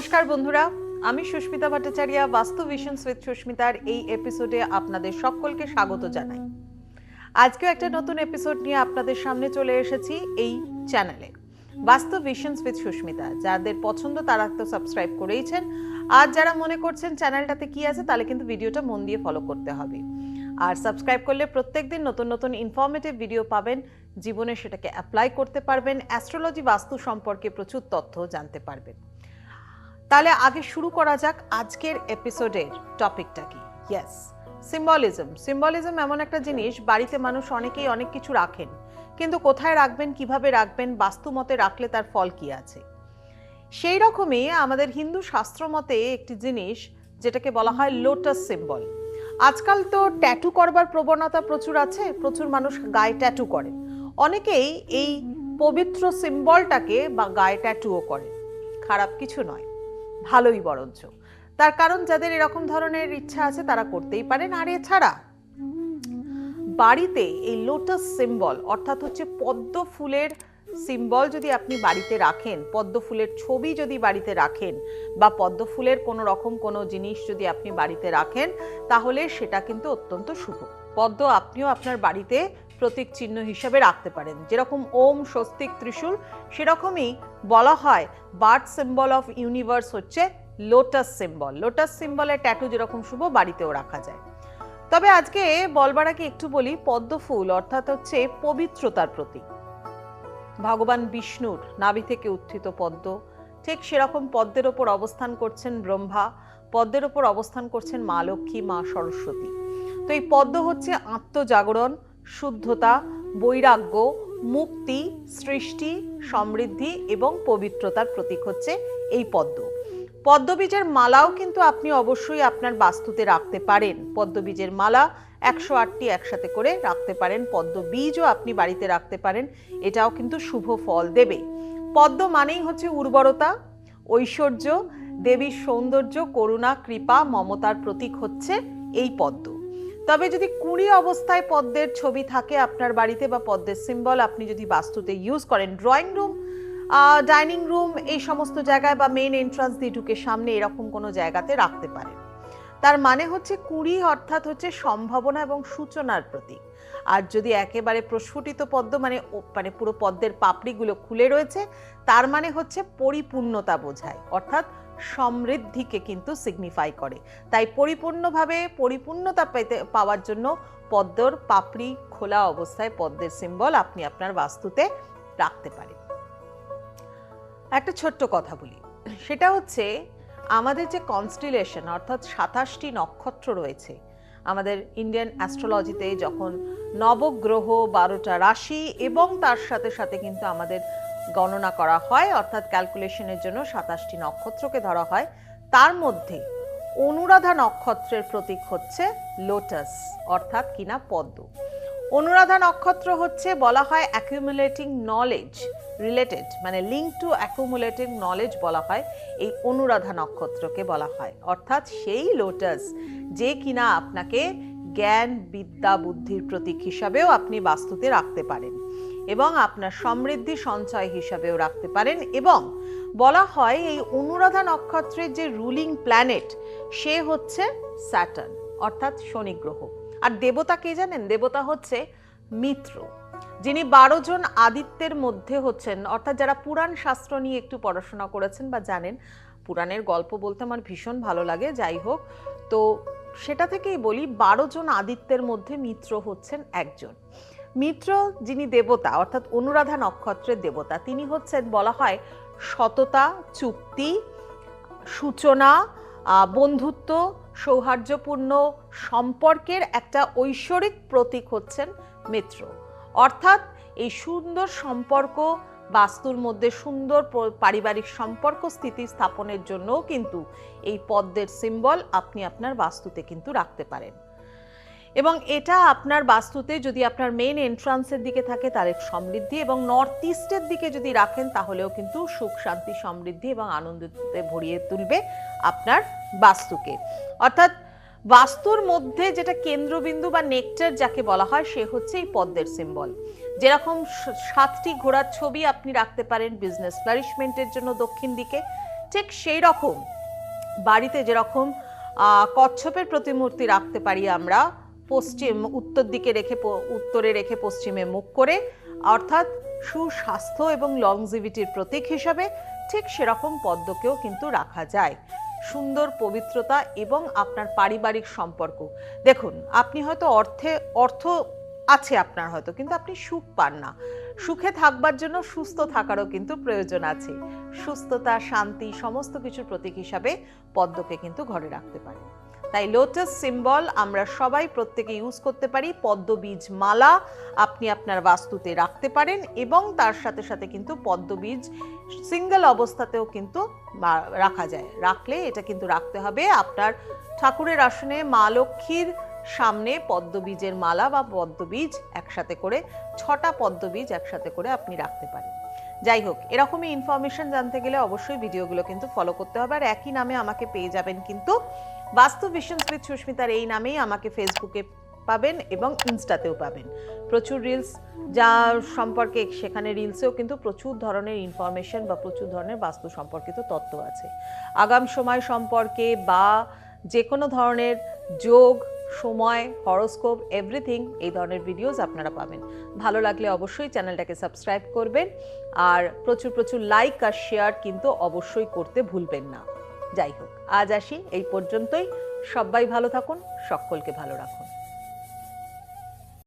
নমস্কার বন্ধুরা, আমি সুস্মিতা ভট্টাচার্য বাস্তু ভিশনস উইথ সুস্মিতার এই এপিসোডে আপনাদের সকলকে স্বাগত জানাই। আজকেও একটা নতুন এপিসোড নিয়ে আপনাদের সামনে চলে এসেছি এই চ্যানেলে বাস্তু ভিশনস উইথ সুস্মিতা। যাদের পছন্দ তারা তো সাবস্ক্রাইব করেইছেন, আর যারা মনে করছেন চ্যানেলটাতে কি আছে তাহলে কিন্তু ভিডিওটা মন দিয়ে ফলো করতে হবে। আর সাবস্ক্রাইব করলে প্রত্যেকদিন নতুন নতুন ইনফরমেটিভ ভিডিও পাবেন, জীবনে সেটাকে অ্যাপ্লাই করতে পারবেন, অ্যাস্ট্রোলজি বাস্তু সম্পর্কে প্রচুর তথ্য জানতে পারবেন। তাহলে আগে শুরু করা যাক আজকের এপিসোডের টপিকটা কি। ইয়েস, সিম্বলিজম এমন একটা জিনিস, বাড়িতে মানুষ অনেকেই অনেক কিছু রাখেন, কিন্তু কোথায় রাখবেন, কিভাবে রাখবেন, বাস্তু মতে রাখলে তার ফল কি আছে। সেই রকমই আমাদের হিন্দু শাস্ত্র মতে একটি জিনিস যেটাকে বলা হয় লোটাস সিম্বল। আজকাল তো ট্যাটু করবার প্রবণতা প্রচুর আছে, প্রচুর মানুষ গায়ে ট্যাটু করে। অনেকেই এই পবিত্র সিম্বলটাকে বা গায়ে ট্যাটুও করে, খারাপ কিছু নয়, ভালোই বরঞ্চ। তার কারণ যাদের এরকম ধরনের ইচ্ছা আছে তারা করতেই পারেন। আর এছাড়া বাড়িতে এই লোটাস সিম্বল অর্থাৎ হচ্ছে পদ্ম ফুলের সিম্বল যদি আপনি বাড়িতে রাখেন, পদ্ম ফুলের ছবি যদি বাড়িতে রাখেন, বা পদ্ম ফুলের কোনো রকম কোনো জিনিস যদি আপনি বাড়িতে রাখেন, তাহলে সেটা কিন্তু অত্যন্ত শুভ। পদ্ম আপনিও আপনার বাড়িতে প্রতীক চিহ্ন হিসেবে রাখতে পারেন। যেরকম ওম, স্বস্তিক, ত্রিশূল, সেরকমই বলা হয় বার্থ সিম্বল অফ ইউনিভার্স হচ্ছে লোটাস সিম্বল। লোটাস সিম্বলের ট্যাটু যেরকম শুভ, বাড়িতেও রাখা যায়। তবে আজকে বলবার আগে একটু বলি, পদ্ম ফুল অর্থাৎ হচ্ছে পবিত্রতার প্রতীক। ভগবান বিষ্ণুর নাভি থেকে উত্থিত পদ্ম, ঠিক সেরকম পদ্মের ওপর অবস্থান করছেন ব্রহ্মা, পদ্মের ওপর অবস্থান করছেন মা লক্ষ্মী, মা সরস্বতী। তো এই পদ্ম হচ্ছে আত্মজাগরণ, শুদ্ধতা, বৈরাগ্য, মুক্তি, সৃষ্টি, সমৃদ্ধি এবং পবিত্রতার প্রতীক হচ্ছে এই পদ্ম। পদ্মবীজের মালাও কিন্তু আপনি অবশ্যই আপনার বাস্তুতে রাখতে পারেন। পদ্মবীজের মালা 108টি একসাথে করে রাখতে পারেন, পদ্ম বীজও আপনি বাড়িতে রাখতে পারেন, এটাও কিন্তু শুভ ফল দেবে। পদ্ম মানেই হচ্ছে উর্বরতা, ঐশ্বর্য, দেবীর সৌন্দর্য, করুণা, কৃপা, মমতার প্রতীক হচ্ছে এই পদ্ম। তবে যদি কুঁড়ি অবস্থায় পদ্মের ছবি থাকে আপনার বাড়িতে, বা পদ্মের সিম্বল আপনি যদি বাস্তুতে ইউজ করেন, ড্রয়িং রুম, ডাইনিং রুম, এই সমস্ত জায়গায় বা মেইন এন্ট্রান্স দিয়ে ঢুকে সামনে এরকম কোনো জায়গাতে রাখতে পারেন। তার মানে হচ্ছে কুঁড়ি অর্থাৎ হচ্ছে সম্ভাবনা এবং সূচনার প্রতীক। আর যদি একেবারে প্রস্ফুটিত পদ্ম মানে পুরো পদ্মের পাপড়িগুলো খুলে রয়েছে, তার মানে হচ্ছে পরিপূর্ণতা বোঝায়, অর্থাৎ সমৃদ্ধিকে কিন্তু সিগনিফাই করে। তাই পরিপূর্ণভাবে পরিপূর্ণতা পাওয়ার জন্য পদ্মর পাপড়ি খোলা অবস্থায় পদ্মের সিম্বল আপনি আপনার বাস্তুতে রাখতে পারেন। একটা ছোট্ট কথা বলি, সেটা হচ্ছে আমাদের যে কনস্টিলেশন অর্থাৎ 27টি নক্ষত্র রয়েছে আমাদের ইন্ডিয়ান অ্যাস্ট্রোলজিতে, যখন নবগ্রহ, 12টা রাশি এবং তার সাথে সাথে কিন্তু আমাদের গণনা করা হয়, অর্থাৎ ক্যালকুলেশনের জন্য 27টি নক্ষত্রকে ধরা হয়। তার মধ্যে অনুরাধা নক্ষত্রের প্রতীক হচ্ছে লোটাস অর্থাৎ কিনা পদ্ম। অনুরাধা নক্ষত্র হচ্ছে বলা হয় অ্যাকুমুলেটিং নলেজ রিলেটেড, মানে লিঙ্ক টু অ্যাকুমুলেটিং নলেজ বলা হয় এই অনুরাধা নক্ষত্রকে বলা হয়, অর্থাৎ সেই লোটাস যে কিনা আপনাকে জ্ঞান, বিদ্যা, বুদ্ধির প্রতীক হিসাবেও আপনি বাস্তুতে রাখতে পারেন, এবং আপনার সমৃদ্ধি সঞ্চয় হিসাবেও রাখতে পারেন। এবং বলা হয় এই অনুরাধা নক্ষত্রের যে রুলিং প্ল্যানেট সে হচ্ছে স্যাটার্ন অর্থাৎ শনি গ্রহ। আর দেবতা কে জানেন? দেবতা হচ্ছে মিত্র, যিনি 12 জন আদিত্যের মধ্যে হচ্ছেন, অর্থাৎ যারা পুরাণ শাস্ত্র নিয়ে একটু পড়াশোনা করেছেন বা জানেন, পুরাণের গল্প বলতে আমার ভীষণ ভালো লাগে, যাই হোক, তো সেটা থেকেই বলি 12 জন আদিত্যের মধ্যে মিত্র হচ্ছেন একজন। মিত্র যিনি দেবতা অর্থাৎ অনুরাধা নক্ষত্রের দেবতা, তিনি হচ্ছেন বলা হয় সততা, চুক্তি, সূচনা, বন্ধুত্ব, সৌহার্দ্যপূর্ণ সম্পর্কের একটা ঐশ্বরিক প্রতীক হচ্ছেন মিত্র। অর্থাৎ এই সুন্দর সম্পর্ক, বাস্তুর মধ্যে সুন্দর পারিবারিক সম্পর্ক স্থিতি স্থাপনের জন্যও কিন্তু এই পদ্মের সিম্বল আপনি আপনার বাস্তুতে কিন্তু রাখতে পারেন। এবং এটা আপনার বাস্তুতে যদি আপনার মেইন এন্ট্রান্সের দিকে থাকে তাহলে সমৃদ্ধি, এবং নর্থ ইস্টের দিকে যদি রাখেন তাহলেও কিন্তু সুখ, শান্তি, সমৃদ্ধি এবং আনন্দতে ভরিয়ে তুলবে আপনার বাস্তুকে। অর্থাৎ বাস্তুর মধ্যে যেটা কেন্দ্রবিন্দু বা নেকটার যাকে বলা হয় সে হচ্ছে এই পদ্মের সিম্বল। যেরকম 7টি ঘোড়ার ছবি আপনি রাখতে পারেন বিজনেস ফ্লারিশমেন্টের জন্য দক্ষিণ দিকে, ঠিক সেই রকম বাড়িতে যেরকম কচ্ছপের প্রতিমূর্তি রাখতে পারি আমরা উত্তরে রেখে পশ্চিমে মুখ করে, অর্থাৎ সুস্বাস্থ্য এবং লংজিভিটির প্রতীক হিসাবে, ঠিক সেরকম পদ্মকেও কিন্তু রাখা যায়। সুন্দর পবিত্রতা এবং আপনার পারিবারিক সম্পর্ক, দেখুন আপনি হয়তো অর্থ আছে আপনার হয়তো, কিন্তু আপনি সুখ পান না। সুখে থাকবার জন্য সুস্থ থাকারও কিন্তু প্রয়োজন আছে। সুস্থতা, শান্তি সমস্ত কিছুর প্রতীক হিসাবে পদ্মকে কিন্তু ঘরে রাখতে পারেন। তাই লোটাস সিম্বল আমরা সবাই প্রত্যেকে ইউজ করতে পারি। পদ্ম বীজ মালা আপনি আপনার বাস্তুতে রাখতে পারেন এবং তার সাথে সাথে কিন্তু পদ্ম বীজ সিঙ্গেল অবস্থাতেও কিন্তু রাখা যায়। রাখলে এটা কিন্তু রাখতে হবে আপনার ঠাকুরের আসনে মা লক্ষ্মীর সামনে পদ্মবীজের মালা বা পদ্মবীজ একসাথে করে 6টা পদ্মবীজ একসাথে করে আপনি রাখতে পারেন। যাই হোক, এরকমই ইনফরমেশন জানতে গেলে অবশ্যই ভিডিওগুলো কিন্তু ফলো করতে হবে। আর একই নামে আমাকে পেয়ে যাবেন কিন্তু বাস্তু ভিশনস উইথ সুস্মিতার এই নামেই আমাকে ফেসবুকে পাবেন এবং ইনস্টাতেও পাবেন। প্রচুর রিলস যা সম্পর্কে, সেখানে রিলসেও কিন্তু প্রচুর ধরনের ইনফরমেশন বা প্রচুর ধরনের বাস্তু সম্পর্কিত তথ্য আছে। আগাম সময় সম্পর্কে বা যে কোনো ধরনের যোগ, সময়, হরোস্কোপ, এভরিথিং এই ধরনের ভিডিওস আপনারা পাবেন। ভালো লাগলে অবশ্যই চ্যানেলটাকে সাবস্ক্রাইব করবেন আর প্রচুর লাইক আর শেয়ার কিন্তু অবশ্যই করতে ভুলবেন না। যাই হোক, আজ আসি এই পর্যন্তই। সবাই ভালো থাকুন, সকলকে ভালো রাখুন।